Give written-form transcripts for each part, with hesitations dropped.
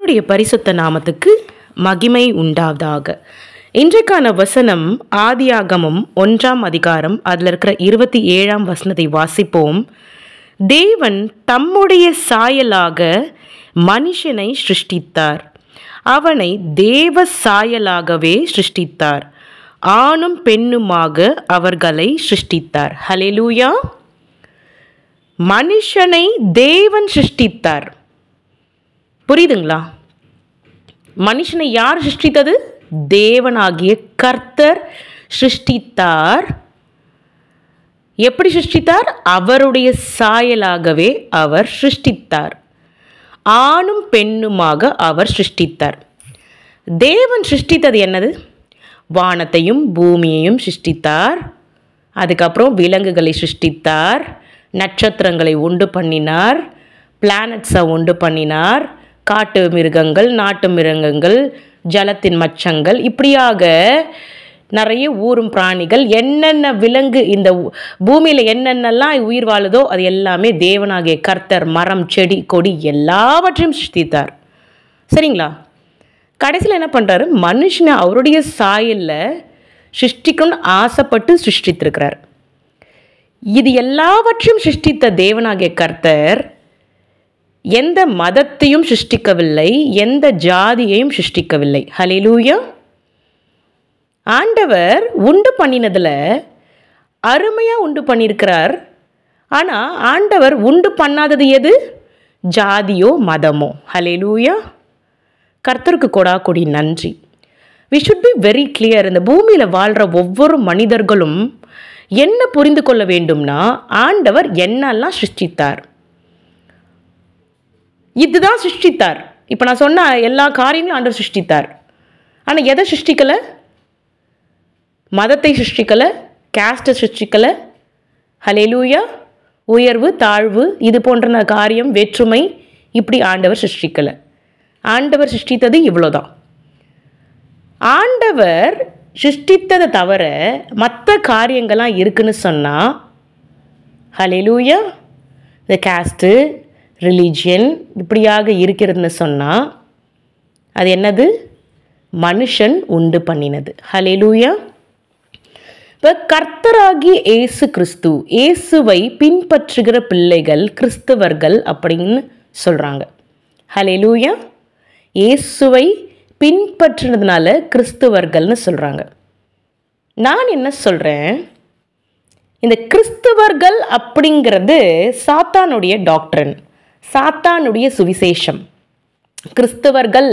கர்த்தருடைய பரிசுத்த நாமத்துக்கு மகிமை உண்டாவதாக. இன்றைக்கான வசனம் ஆதியாகமம் 1ஆம் அதிகாரம் அதில் இருக்கிற 27ஆம் வசனத்தை வாசிப்போம். தேவன் தம்முடைய சாயலாக மனுஷனை சிருஷ்டித்தார், அவனை தேவ சாயலாகவே சிருஷ்டித்தார், ஆணும் பெண்ணுமாக அவர்களை சிருஷ்டித்தார். ஹல்லேலூயா. மனுஷனை தேவன் சிருஷ்டித்தார். புரியுதுங்களா? மனுஷனை யார் சிருஷ்டித்தது? தேவனாகிய கர்த்தர் சிருஷ்டித்தார். எப்படி சிருஷ்டித்தார்? அவருடைய சாயலாகவே அவர் சிருஷ்டித்தார், ஆணும் பெண்ணுமாக அவர் சிருஷ்டித்தார். தேவன் சிருஷ்டித்தது என்னது? வானத்தையும் பூமியையும் சிருஷ்டித்தார். அதுக்கப்புறம் விலங்குகளை சிருஷ்டித்தார், நட்சத்திரங்களை உண்டு பண்ணினார், பிளானட்ஸை உண்டு பண்ணினார், காட்டு மிருகங்கள், நாட்டு மிருகங்கள், ஜலத்தின் மச்சங்கள், இப்படியாக நிறைய ஊரும் பிராணிகள், என்னென்ன விலங்கு இந்த பூமியில் என்னென்னலாம் உயிர் வாழுதோ அது எல்லாமே தேவனாகிய கர்த்தர், மரம் செடி கொடி எல்லாவற்றையும் சிருஷ்டித்தார். சரிங்களா? கடைசியில் என்ன பண்ணுறாரு? மனுஷனை அவருடைய சாயலில் சிருஷ்டிக்கணும்னு ஆசைப்பட்டு சிருஷ்டித்திருக்கிறார். இது எல்லாவற்றையும் சிருஷ்டித்த தேவனாகிய கர்த்தர் எந்த மதத்தையும் சிருஷ்டிக்கவில்லை, எந்த ஜாதியையும் சிருஷ்டிக்கவில்லை. ஹல்லேலூயா. ஆண்டவர் உண்டு பண்ணினதில் அருமையாக உண்டு பண்ணியிருக்கிறார். ஆனால் ஆண்டவர் உண்டு பண்ணாதது எது? ஜாதியோ மதமோ. ஹல்லேலூயா. கர்த்தருக்கு கொடாக்கொடி நன்றி. We should be very clear. இந்த பூமியில் வாழ்கிற ஒவ்வொரு மனிதர்களும் என்ன புரிந்து கொள்ள வேண்டும்னா, ஆண்டவர் என்னெல்லாம் சிருஷ்டித்தார், இதுதான் சிருஷ்டித்தார். இப்போ நான் சொன்ன எல்லா காரியங்களும் ஆண்டவர் சிருஷ்டித்தார். ஆனால் எதை சிருஷ்டிக்கலை? மதத்தை சிருஷ்டிக்கலை, கேஸ்ட்டை சிருஷ்டிக்கலை. ஹல்லேலூயா. உயர்வு தாழ்வு இது போன்ற காரியம், வேற்றுமை, இப்படி ஆண்டவர் சிருஷ்டிக்கலை. ஆண்டவர் சிருஷ்டித்தது இவ்வளோதான். ஆண்டவர் சிருஷ்டித்ததை தவிர மற்ற காரியங்கள்லாம் இருக்குன்னு சொன்னால், ஹல்லேலூயா, இந்த கேஸ்ட்டு ரிலீஜியன் இப்படியாக இருக்கிறதுன்னு சொன்னால் அது என்னது? மனுஷன் உண்டு பண்ணினது. ஹல்லேலூயா. இப்போ கர்த்தராகி இயேசு கிறிஸ்து, இயேசுவை பின்பற்றுகிற பிள்ளைகள் கிறிஸ்தவர்கள் அப்படின்னு சொல்கிறாங்க. ஹல்லேலூயா. இயேசுவை பின்பற்றினதுனால கிறிஸ்தவர்கள்னு சொல்கிறாங்க. நான் என்ன சொல்கிறேன்? இந்த கிறிஸ்தவர்கள் அப்படிங்கிறது சாத்தானுடைய டாக்ட்ரின், சாத்தானுடைய சுவிசேஷம். கிறிஸ்தவர்கள்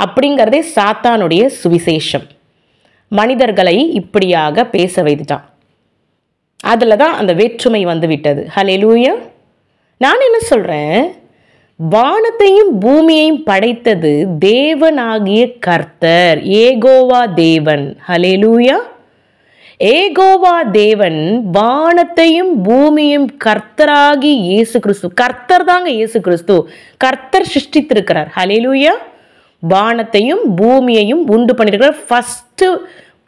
அப்படிங்கிறதே சாத்தானுடைய சுவிசேஷம். மனிதர்களை இப்படியாக பேச வைத்துட்டான். அதில் தான் அந்த வேற்றுமை வந்து விட்டது. ஹல்லேலூயா. நான் என்ன சொல்கிறேன்? வானத்தையும் பூமியையும் படைத்தது தேவனாகிய கர்த்தர், ஏகோவா தேவன். ஹல்லேலூயா. ஏகோவா தேவன் வானத்தையும் பூமியும் கர்த்தராகி இயேசு கிறிஸ்து, கர்த்தர் தாங்க இயேசு கிறிஸ்து, கர்த்தர் சிருஷ்டித்திருக்கிறார். ஹல்லேலூயா. வானத்தையும் பூமியையும் உண்டு பண்ணியிருக்கிறார். ஃபஸ்ட்டு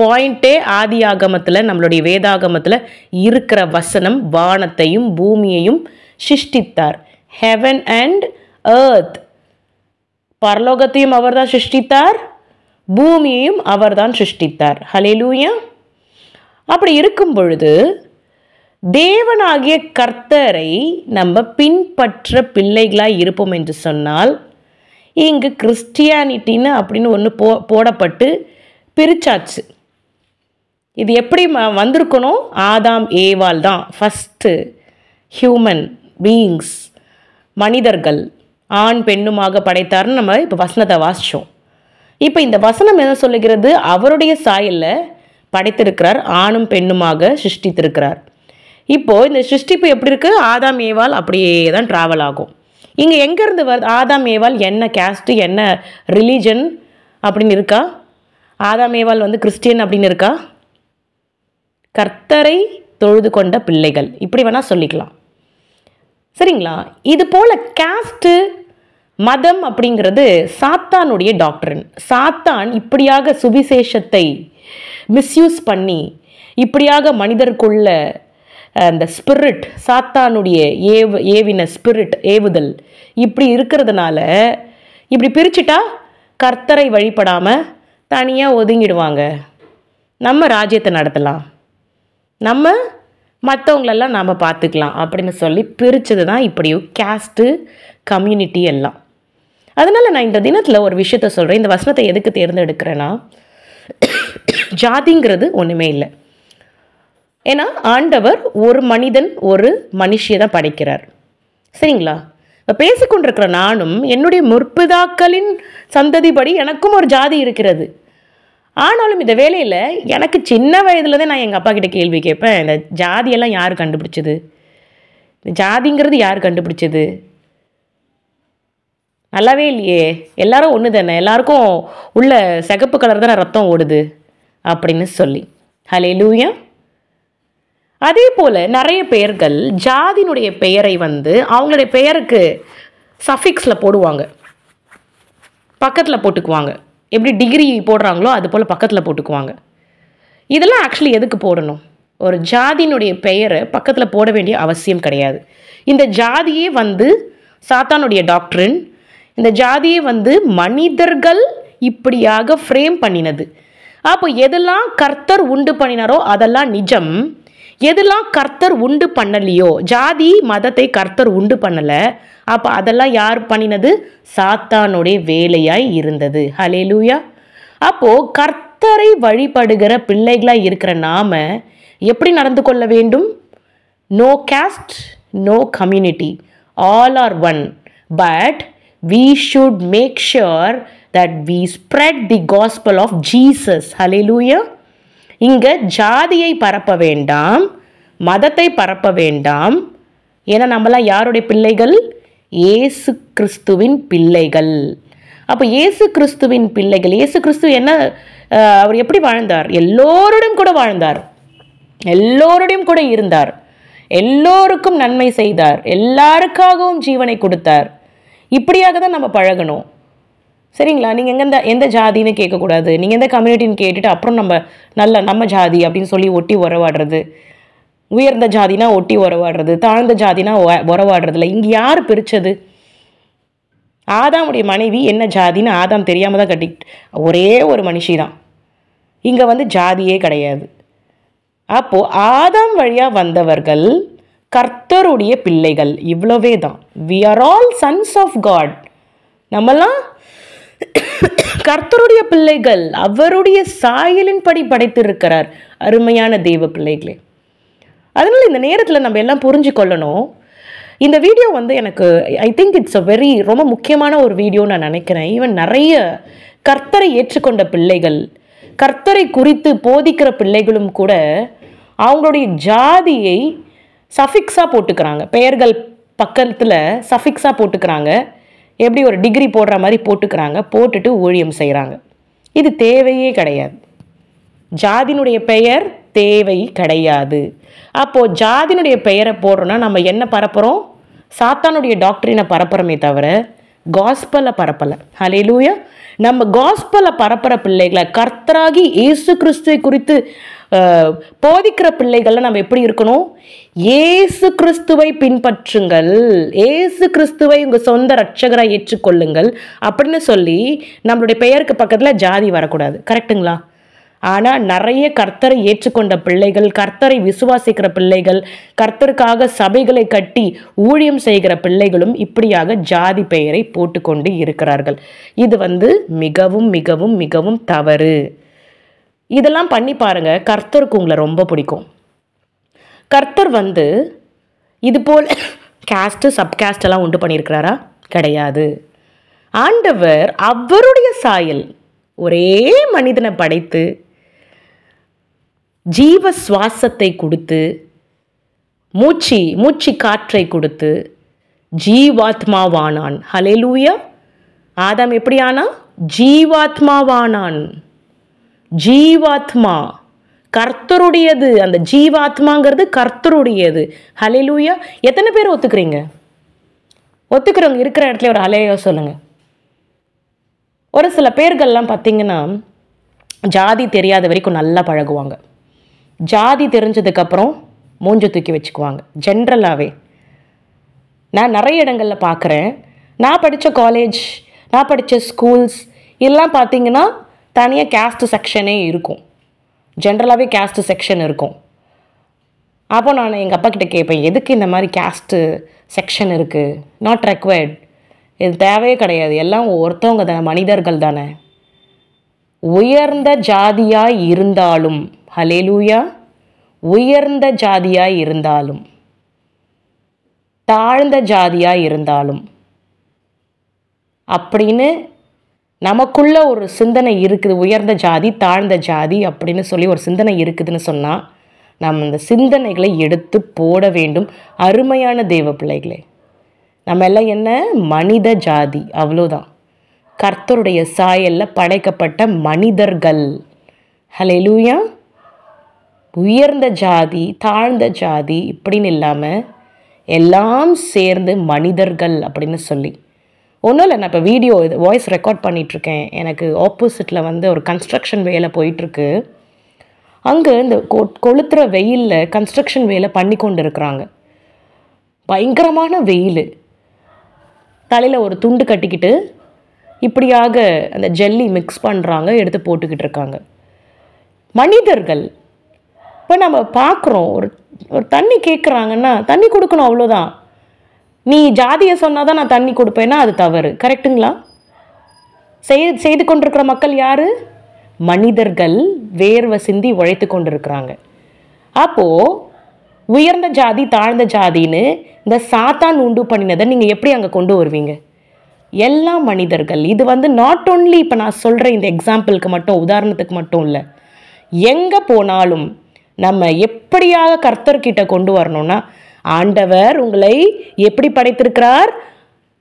பாயிண்டே ஆதியாகமத்தில், நம்மளுடைய வேதாகமத்தில் இருக்கிற வசனம், வானத்தையும் பூமியையும் சிருஷ்டித்தார். ஹெவன் அண்ட் எர்த், பரலோகத்தையும் அவர்தான் சிருஷ்டித்தார், பூமியையும் அவர்தான் சிருஷ்டித்தார். ஹல்லேலூயா. அப்படி இருக்கும் பொழுது தேவனாகிய கர்த்தரை நம்ம பின்பற்ற பிள்ளைகளாக இருப்போம் என்று சொன்னால், இங்கு கிறிஸ்டியானிட்டின்னு அப்படின்னு ஒன்று போடப்பட்டு பிரிச்சாச்சு. இது எப்படி வந்திருக்கணும்? ஆதாம் ஏவாள் தான் ஃபஸ்ட்டு ஹியூமன் பீயிங்ஸ், மனிதர்கள் ஆண் பெண்ணுமாக படைத்தார்னு நம்ம இப்போ வசனத்தை வாசித்தோம். இப்போ இந்த வசனம் என்ன சொல்லுகிறது? அவருடைய சாயலில் படைத்திருக்கிறார், ஆணும் பெண்ணுமாக சிருஷ்டித்திருக்கிறார். இப்போது இந்த சிருஷ்டிப்பு எப்படி இருக்குது? ஆதாம் ஏவாள் அப்படியே தான் ட்ராவல் ஆகும். இங்கே எங்கேருந்து வருது? ஆதாம் ஏவாள் என்ன கேஸ்ட்டு, என்ன ரிலீஜன் அப்படின்னு இருக்கா? ஆதாம் ஏவாள் வந்து கிறிஸ்டியன் அப்படின்னு இருக்கா? கர்த்தரை தொழுது கொண்ட பிள்ளைகள், இப்படி வேணால் சொல்லிக்கலாம். சரிங்களா? இது போல் கேஸ்ட்டு மதம் அப்படிங்கிறது சாத்தானுடைய டாக்ட்ரின். சாத்தான் இப்படியாக சுவிசேஷத்தை மிஸ்யூஸ் பண்ணி இப்படியாக மனிதருக்குள்ள அந்த ஸ்பிரிட், சாத்தானுடைய ஏவின ஸ்பிரிட், ஏவுதல் இப்படி இருக்கிறதுனால இப்படி பிரிச்சுட்டா கர்த்தரை வழிபடாமல் தனியாக ஒதுங்கிடுவாங்க. நம்ம ராஜ்யத்தை நடத்தலாம், நம்ம மற்றவங்களெல்லாம் நாம் பார்த்துக்கலாம் அப்படின்னு சொல்லி பிரித்தது தான் இப்படியும் கேஸ்ட்டு, கம்யூனிட்டி எல்லாம். அதனால் நான் இந்த தினத்தில் ஒரு விஷயத்த சொல்கிறேன். இந்த வசனத்தை எதுக்கு தேர்ந்தெடுக்கிறேன்னா, ஜாதிங்கிறது ஒன்றுமே இல்லை. ஏன்னா ஆண்டவர் ஒரு மனிதன் ஒரு மனுஷியை தான் படைக்கிறார். சரிங்களா? இப்போ பேசிக்கொண்டிருக்கிற நானும் என்னுடைய முற்பிதாக்களின் சந்ததிப்படி எனக்கும் ஒரு ஜாதி இருக்கிறது. ஆனாலும் இந்த வேலையில் எனக்கு சின்ன வயதில் தான் நான் எங்கள் அப்பா கிட்ட கேள்வி கேட்பேன், இந்த ஜாதியெல்லாம் யார் கண்டுபிடிச்சது? இந்த ஜாதிங்கிறது யார் கண்டுபிடிச்சது? நல்லாவே இல்லையே, எல்லாரும் ஒன்று தானே, எல்லாருக்கும் உள்ள சிகப்பு கலர் தானே ரத்தம் ஓடுது அப்படின்னு சொல்லி. ஹல்லேலூயா. அதே போல் நிறைய பெயர்கள் ஜாதியினுடைய பெயரை அவங்களுடைய பெயருக்கு சஃபிக்ஸில் போடுவாங்க, பக்கத்தில் போட்டுக்குவாங்க. எப்படி டிகிரி போடுறாங்களோ அது போல் பக்கத்தில் போட்டுக்குவாங்க. இதெல்லாம் ஆக்சுவலி எதுக்கு போடணும்? ஒரு ஜாதியினுடைய பெயரை பக்கத்தில் போட வேண்டிய அவசியம் கிடையாது. இந்த ஜாதியே சாத்தானுடைய டாக்ட்ரின். இந்த ஜாதியே மனிதர்கள் இப்படியாக ஃப்ரேம் பண்ணினது. அப்போ எதெல்லாம் கர்த்தர் உண்டு பண்ணினாரோ அதெல்லாம் நிஜம், எதெல்லாம் கர்த்தர் உண்டு பண்ணலையோ, ஜாதி மதத்தை கர்த்தர் உண்டு பண்ணலை, அப்போ அதெல்லாம் யார் பண்ணினது? சாத்தானுடைய வேலையாய் இருந்தது. ஹல்லேலூயா. அப்போது கர்த்தரை வழிபடுகிற பிள்ளைகளாக இருக்கிற நாம எப்படி நடந்து கொள்ள வேண்டும்? No caste, no community, all are one. But we should make sure that we spread the gospel of Jesus. Hallelujah. இங்க ஜாதியை பரப்ப வேண்டாம், மதத்தை பரப்ப வேண்டாம். ஏன்னா நம்மளாம் யாருடைய பிள்ளைகள்? இயேசு கிறிஸ்துவின் பிள்ளைகள். அப்போ இயேசு கிறிஸ்துவின் பிள்ளைகள். இயேசு கிறிஸ்து அவர் எப்படி வாழ்ந்தார்? எல்லோருடையும் கூட வாழ்ந்தார், எல்லோருடையும் கூட இருந்தார், எல்லோருக்கும் நன்மை செய்தார், எல்லாருக்காகவும் ஜீவனை கொடுத்தார். இப்படியாக தான் நம்ம பழகணும். சரிங்களா? நீங்கள் எந்த ஜாதின்னு கேட்கக்கூடாது, நீங்கள் எந்த கம்யூனிட்டின்னு கேட்டுட்டு அப்புறம் நம்ம ஜாதி அப்படின்னு சொல்லி ஒட்டி உறவாடுறது, உயர்ந்த ஜாதினா ஒட்டி உறவாடுறது, தாழ்ந்த ஜாதினா உறவாடுறதில்ல. இங்கே யார் பிரித்தது? ஆதாமுடைய மனைவி என்ன ஜாதின்னு ஆதாம் தெரியாமல் தான் கட்டிக்கிட்டு, ஒரே ஒரு மனுஷி தான். இங்கே ஜாதியே கிடையாது. அப்போது ஆதாம் வழியாக வந்தவர்கள் கர்த்தருடைய பிள்ளைகள், இவ்வளவே தான். we are all sons of God. நம்மெல்லாம் கர்த்தருடைய பிள்ளைகள், அவருடைய சாயலின்படி படைத்திருக்கிறார் அருமையான தெய்வ பிள்ளைகளே. அதனால் இந்த நேரத்தில் நம்ம எல்லாம் புரிஞ்சு கொள்ளணும். இந்த வீடியோ எனக்கு ஐ திங்க் இட்ஸ் ரொம்ப முக்கியமான ஒரு வீடியோன்னு நான் நினைக்கிறேன். ஈவன் நிறைய கர்த்தரை ஏற்றுக்கொண்ட பிள்ளைகள், கர்த்தரை குறித்து போதிக்கிற பிள்ளைகளும் கூட அவங்களுடைய ஜாதியை சஃபிக்ஸாக போட்டுக்கிறாங்க. பெயர்கள் பக்கத்தில் சஃபிக்ஸாக போட்டுக்கிறாங்க. எப்படி ஒரு டிகிரி போடுற மாதிரி போட்டுக்கிறாங்க, போட்டுட்டு ஊழியம் செய்கிறாங்க. இது தேவையே கிடையாது. ஜாதியினுடைய பெயர் தேவை கிடையாது. அப்போது ஜாதியினுடைய பெயரை போடுறோன்னா நம்ம என்ன பரப்புகிறோம்? சாத்தானுடைய டாக்டரினை பரப்புறமே தவிர காஸ்பலை பரப்பலை. ஹல்லேலூயா. நம்ம காஸ்பலை பரப்புகிற பிள்ளைகளை, கர்த்தராகி இயேசு கிறிஸ்துவை குறித்து போதிக்கிற பிள்ளைகள்லாம் நம்ம எப்படி இருக்கணும்? இயேசு கிறிஸ்துவை பின்பற்றுங்கள், இயேசு கிறிஸ்துவை உங்கள் சொந்த ரட்சகராக ஏற்றுக்கொள்ளுங்கள் அப்படின்னு சொல்லி நம்மளுடைய பெயருக்கு பக்கத்தில் ஜாதி வரக்கூடாது. கரெக்டுங்களா? ஆனால் நிறைய கர்த்தரை ஏற்றுக்கொண்ட பிள்ளைகள், கர்த்தரை விசுவாசிக்கிற பிள்ளைகள், கர்த்தருக்காக சபைகளை கட்டி ஊழியம் செய்கிற பிள்ளைகளும் இப்படியாக ஜாதி பெயரை போட்டுக்கொண்டு இருக்கிறார்கள். இது மிகவும் மிகவும் மிகவும் தவறு. இதெல்லாம் பண்ணி பாருங்கள், கர்த்தருக்கு உங்களை ரொம்ப பிடிக்கும். கர்த்தர் இது போல் கேஸ்ட்டு சப்காஸ்ட் எல்லாம் உண்டு பண்ணியிருக்கிறாரா? கிடையாது. ஆண்டவர் அவருடைய சாயல் ஒரே மனிதனை படைத்து ஜீவ சுவாசத்தை கொடுத்து மூச்சு காற்றை கொடுத்து ஜீவாத்மாவானான். ஹல்லேலூயா. ஆதாம் எப்படி ஆனா? ஜீவாத்மாவானான். ஜீவாத்மா கர்த்தருடையது. அந்த ஜீவாத்மாங்கிறது கர்த்தருடையது. ஹல்லேலூயா. எத்தனை பேர் ஒத்துக்கிறீங்க? ஒத்துக்கிறவங்க இருக்கிற இடத்துல ஒரு ஹல்லேலூயா சொல்லுங்க. ஒரு சில பேர்கள்லாம் பார்த்தீங்கன்னா ஜாதி தெரியாத வரைக்கும் நல்லா பழகுவாங்க. ஜாதி தெரிஞ்சதுக்கப்புறம் மூஞ்ச தூக்கி வச்சுக்குவாங்க. ஜென்ரலாகவே நான் நிறைய இடங்களில் பார்க்குறேன். நான் படித்த காலேஜ், நான் படித்த ஸ்கூல்ஸ் இதெல்லாம் பார்த்திங்கன்னா தனியாக கேஸ்ட் செக்ஷனே இருக்கும். ஜென்ரலாகவே கேஸ்ட் செக்ஷன் இருக்கும். அப்போ நான் எங்கள் அப்பா கிட்டே கேட்பேன், எதுக்கு இந்த மாதிரி கேஸ்ட்டு செக்ஷன் இருக்குது? நாட் ரெக்வயர்ட், இது தேவையே கிடையாது, எல்லாம் ஒருத்தவங்க தானே, மனிதர்கள் தானே. உயர்ந்த ஜாதியாய் இருந்தாலும், ஹல்லேலூயா, உயர்ந்த ஜாதியாய் இருந்தாலும் தாழ்ந்த ஜாதியாய் இருந்தாலும் அப்படின்னு நமக்குள்ள ஒரு சிந்தனை இருக்குது. உயர்ந்த ஜாதி தாழ்ந்த ஜாதி அப்படின்னு சொல்லி ஒரு சிந்தனை இருக்குதுன்னு சொன்னால் நம்ம அந்த சிந்தனைகளை எடுத்து போட வேண்டும். அருமையான தேவ பிள்ளைகளே, நம்ம எல்லாம் என்ன? மனித ஜாதி, அவ்வளோதான். கர்த்தருடைய சாயலில் படைக்கப்பட்ட மனிதர்கள். ஹல்லேலூயா. உயர்ந்த ஜாதி தாழ்ந்த ஜாதி இப்படின்னு இல்லாமல் எல்லாம் சேர்ந்து மனிதர்கள் அப்படின்னு சொல்லி. ஒன்றும் இல்லை, நான் இப்போ வீடியோ வாய்ஸ் ரெக்கார்ட் பண்ணிகிட்ருக்கேன். எனக்கு ஆப்போசிட்டில் வந்து ஒரு கன்ஸ்ட்ரக்ஷன் வேலை போயிட்டுருக்கு. அங்கே இந்த கொளுத்துற வெயிலில் கன்ஸ்ட்ரக்ஷன் வேலை பண்ணி கொண்டு இருக்கிறாங்க. பயங்கரமான வெயில். தலையில் ஒரு துண்டு கட்டிக்கிட்டு இப்படியாக அந்த ஜெல்லி மிக்ஸ் பண்ணுறாங்க, எடுத்து போட்டுக்கிட்டு இருக்காங்க. மனிதர்கள். இப்போ நம்ம பார்க்குறோம், ஒரு தண்ணி கேட்குறாங்கன்னா தண்ணி கொடுக்கணும், அவ்வளோதான். நீ ஜாதியை சொன்னால் தான் நான் தண்ணி கொடுப்பேன்னா அது தவறு. கரெக்டுங்களா? செய்து கொண்டிருக்கிற மக்கள் யார்? மனிதர்கள். வேர்வை சிந்தி உழைத்து கொண்டு இருக்கிறாங்க. அப்போது உயர்ந்த ஜாதி தாழ்ந்த ஜாதின்னு இந்த சாத்தான் உண்டு பண்ணினதை நீங்கள் எப்படி அங்கே கொண்டு வருவீங்க? எல்லாம் மனிதர்கள். இது வந்து நாட் ஓன்லி இப்போ நான் சொல்கிற இந்த எக்ஸாம்பிளுக்கு மட்டும், உதாரணத்துக்கு மட்டும் இல்லை. எங்கே போனாலும் நம்ம எப்படியாக கர்த்தர்கிட்ட கொண்டு வரணும்னா, ஆண்டவர் உங்களை எப்படி படைத்திருக்கிறார்?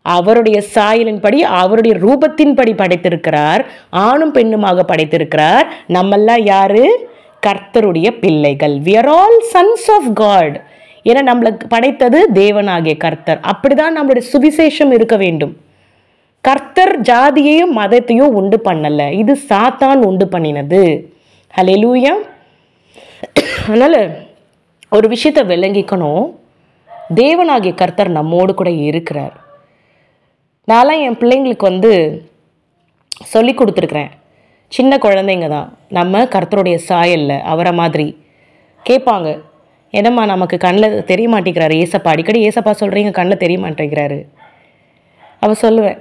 அவருடைய சாயலின்படி, அவருடைய ரூபத்தின்படி படைத்திருக்கிறார். ஆணும் பெண்ணுமாக படைத்திருக்கிறார். நம்மெல்லாம் யாரு? கர்த்தருடைய பிள்ளைகள். we are all sons of God. ஏன்னா நம்மளுக்கு படைத்தது தேவனாகிய கர்த்தர். அப்படிதான் நம்மளுடைய சுவிசேஷம் இருக்க வேண்டும். கர்த்தர் ஜாதியையும் மதத்தையும் உண்டு பண்ணலை, இது சாத்தான் உண்டு பண்ணினது. ஹல்லேலூயா. அதனால் ஒரு விஷயத்தை விளங்கிக்கணும், தேவனாகிய கர்த்தர் நம்மோடு கூட இருக்கிறார். நான்லாம் என் பிள்ளைங்களுக்கு வந்து சொல்லி கொடுத்துருக்குறேன். சின்ன குழந்தைங்க தான், நம்ம கர்த்தருடைய சாயல்ல அவரை மாதிரி கேட்பாங்க. என்னம்மா நமக்கு கண்ணில் தெரிய மாட்டேங்கிறாரு ஏசப்பா, அடிக்கடி ஏசப்பா சொல்கிறீங்க, கண்ணில் தெரிய மாட்டேங்கிறாரு. அவள் சொல்லுவேன்,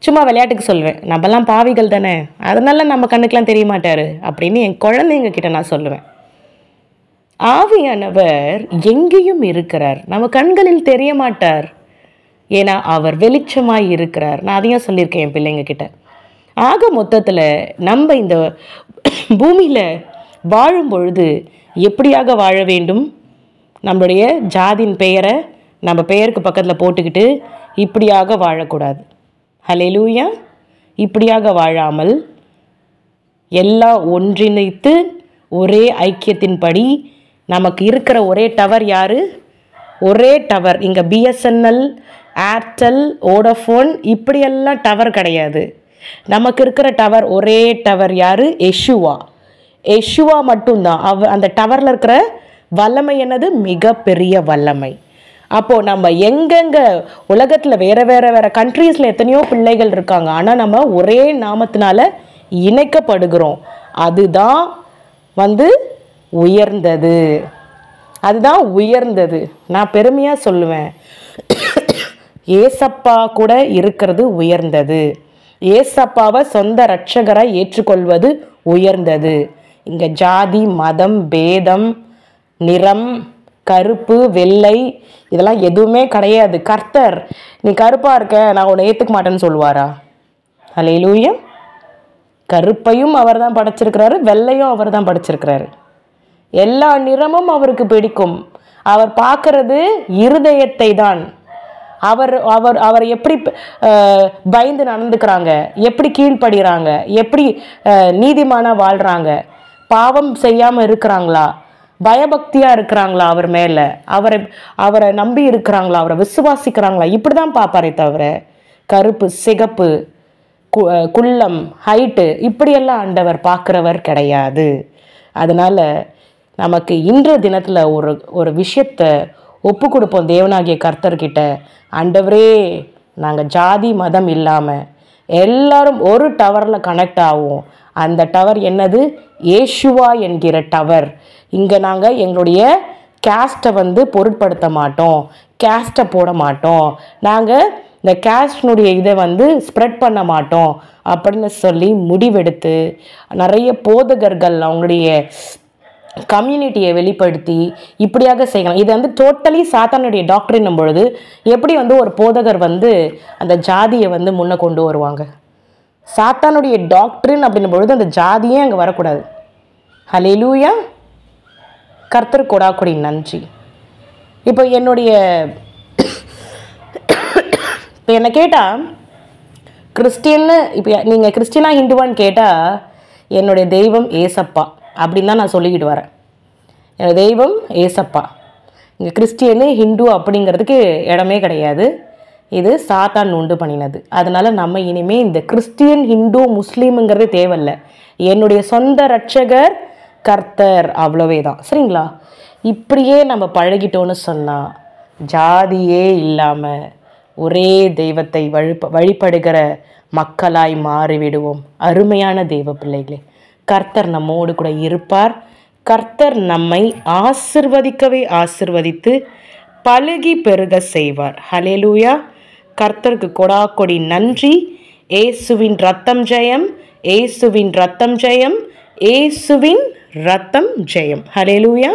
சும்மா விளையாட்டுக்கு சொல்லுவேன், நம்மலாம் பாவிகள் தானே, அதனால நம்ம கண்ணுக்கெலாம் தெரிய மாட்டார் அப்படின்னு என் குழந்தைங்க கிட்ட நான் சொல்லுவேன். ஆவியானவர் எங்கேயும் இருக்கிறார், நம்ம கண்களில் தெரிய மாட்டார், ஏன்னா அவர் வெளிச்சமாய் இருக்கிறார். நான் அதையும் சொல்லியிருக்கேன் என் பிள்ளைங்க கிட்ட. ஆக மொத்தத்தில் நம்ம இந்த பூமியில் வாழும் பொழுது எப்படியாக வாழ வேண்டும்? நம்மளுடைய ஜாதியின் பெயரை நம்ம பெயருக்கு பக்கத்தில் போட்டுக்கிட்டு இப்படியாக வாழக்கூடாது. ஹல்லேலூயா. இப்படியாக வாழாமல் எல்லாம் ஒன்றிணைத்து ஒரே ஐக்கியத்தின்படி நமக்கு இருக்கிற ஒரே டவர் யார்? ஒரே டவர். இங்கே பிஎஸ்என்எல், ஏர்டெல், வோடஃபோன் இப்படியெல்லாம் டவர் கிடையாது. நமக்கு இருக்கிற டவர், ஒரே டவர் யார்? யெஷுவா. யெஷுவா மட்டும்தான். அந்த டவரில் இருக்கிற வல்லமை என்னது? மிகப்பெரிய வல்லமை. அப்போது நம்ம எங்கெங்கே உலகத்தில் வேறு கண்ட்ரீஸில் எத்தனையோ பிள்ளைகள் இருக்காங்க, ஆனால் நம்ம ஒரே நாமத்தினால இணைக்கப்படுகிறோம். அதுதான் வந்து உயர்ந்தது. அதுதான் உயர்ந்தது. நான் பெருமையாக சொல்லுவேன், ஏசப்பா கூட இருக்கிறது உயர்ந்தது. ஏசப்பாவை சொந்த இரட்சகராய் ஏற்றுக்கொள்வது உயர்ந்தது. இங்கே ஜாதி மதம் பேதம் நிறம் கருப்பு வெள்ளை இதெல்லாம் எதுவுமே கிடையாது. கர்த்தர் நீ கருப்பாக இருக்க நான் உன்னை ஏற்றுக்க மாட்டேன்னு சொல்லுவாரா? ஹல்லேலூயா. கருப்பையும் அவர் தான் படைச்சிருக்கிறாரு, வெள்ளையும் அவர் தான் படைச்சிருக்கிறாரு. எல்லா நிறமும் அவருக்கு பிடிக்கும். அவர் பார்க்கறது இருதயத்தை தான். அவர் எப்படி பயந்து நடந்துக்கிறாங்க, எப்படி கீழ்ப்படுகிறாங்க, எப்படி நீதிமானாக வாழ்கிறாங்க, பாவம் செய்யாமல் இருக்கிறாங்களா, பயபக்தியாக இருக்கிறாங்களா, அவர் மேலே அவரை நம்பி இருக்கிறாங்களா, அவரை விசுவாசிக்கிறாங்களா, இப்படி தான் பார்ப்பாரே தவிர கருப்பு சிகப்பு குள்ளம் ஹைட்டு இப்படியெல்லாம் ஆண்டவர் பார்க்குறவர் கிடையாது. அதனால் நமக்கு இன்று தினத்தில் ஒரு விஷயத்தை ஒப்பு கொடுப்போம் தேவனாகிய கர்த்தர்கிட்ட. ஆண்டவரே, நாங்கள் ஜாதி மதம் இல்லாமல் எல்லாரும் ஒரு டவரில் கனெக்ட் ஆகும். அந்த டவர் என்னது? ஏசுவா என்கிற டவர். இங்கே நாங்கள் எங்களுடைய கேஸ்ட்டை வந்து பொருட்படுத்த மாட்டோம், கேஸ்ட்டை போட மாட்டோம், நாங்கள் இந்த கேஸ்டினுடைய இதை வந்து ஸ்ப்ரெட் பண்ண மாட்டோம் அப்படின்னு சொல்லி முடிவெடுத்து நிறைய போதகர்கள் அவங்களுடைய கம்யூனிட்டியை வெளிப்படுத்தி இப்படியாக செய்யலாம். இது வந்து டோட்டலி சாத்தானுடைய டாக்டரின் பொழுது எப்படி வந்து ஒரு போதகர் வந்து அந்த ஜாதியை வந்து முன்ன கொண்டு வருவாங்க? சாத்தானுடைய டாக்டரின் அப்படின்னும் பொழுது அந்த ஜாதியே அங்கே வரக்கூடாது. ஹல்லேலூயா. கர்த்தர் கொடாக்கொடி நன்றி. இப்போ என்னை கேட்டால் கிறிஸ்டியன்னு, இப்போ நீங்கள் கிறிஸ்டியனா ஹிந்துவான்னு கேட்டால் என்னுடைய தெய்வம் ஏசப்பா அப்படின்னு தான் நான் சொல்லிக்கிட்டு வரேன். என்னோடய தெய்வம் ஏசப்பா. இங்கே கிறிஸ்டியனு ஹிந்து அப்படிங்கிறதுக்கு இடமே கிடையாது. இது சாத்தான் உண்டு பண்ணினது. அதனால் நம்ம இனிமேல் இந்த கிறிஸ்டியன் ஹிந்து முஸ்லீமுங்கிறதே தேவையில்லை. என்னுடைய சொந்த இரட்சகர் கர்த்தர், அவ்வளவே தான். சரிங்களா? இப்படியே நம்ம பழகிட்டோன்னு சொன்னால் ஜாதியே இல்லாமல் ஒரே தெய்வத்தை வழிபடுகிற மக்களாய் மாறிவிடுவோம். அருமையான தெய்வ பிள்ளைகளே, கர்த்தர் நம்மோடு கூட இருப்பார். கர்த்தர் நம்மை ஆசிர்வதிக்கவே ஆசிர்வதித்து பலுகி பெருக செய்வார். ஹல்லேலூயா. கர்த்தருக்கு கொடாக்கொடி நன்றி. இயேசுவின் ரத்தம் ஜெயம், இயேசுவின் ரத்தம் ஜெயம், இயேசுவின் ரத்தம் ஜெயம். ஹல்லேலூயா.